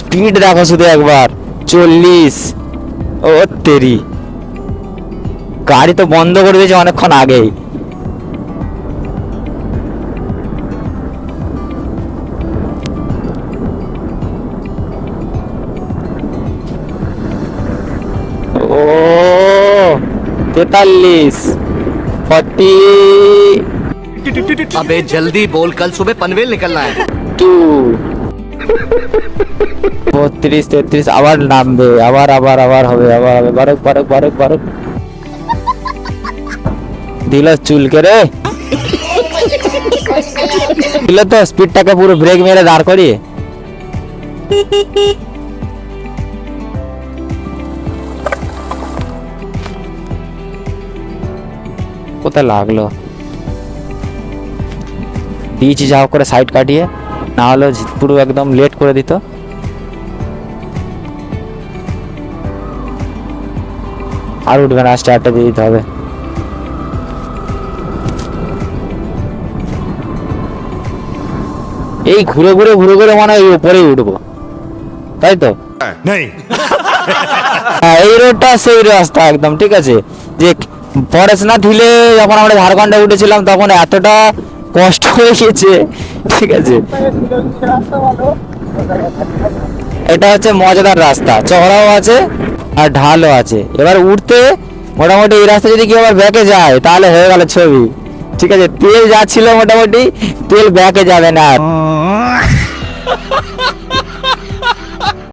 Speed দেখো শুধু একবার, 40। ও তেরি, গাড়ি তো বন্ধ করে দিয়েছে অনেকক্ষণ আগেই। ও 43, 42। अबे जल्दी बोल, कल सुबह पनवेल निकलना है। 32, 33, আবার নামবে, আবার আবার আবার হবে, আবার হবে। বারক বারক বারক বারক, দিল চুলকে রে, দিল তো স্পিডটাকে পুরো ব্রেক মেরে দাঁড় করিয়ে। কোথায় লাগলো? দিয়েছি যাও করে সাইড কাটিয়ে, না হলে পুরো একদম লেট করে দিত। আর উঠবে না, স্টার্টটা দিয়ে দিতে হবে। এই ঘুরে ঘুরে ঘুরে ঘুরে মনে হয় উপরেই উঠবো, তাই তো? হ্যাঁ, এই রোডটা সেই রাস্তা একদম ঠিক আছে। যে পড়াশোনা ঢিলে যখন আমরা ঝাড়খণ্ডে উঠেছিলাম তখন এতটা কষ্ট হয়ে গেছে, ঠিক আছে। এটা হচ্ছে মজাদার রাস্তা, চওড়াও আছে আর ঢালও আছে। এবার উঠতে মোটামুটি এই রাস্তা যদি কেউ আবার ব্যাকে যায় তাহলে হয়ে গেল ছবি, ঠিক আছে। তেল যাচ্ছিল মোটামুটি, তেল ব্যাকে যাবে না।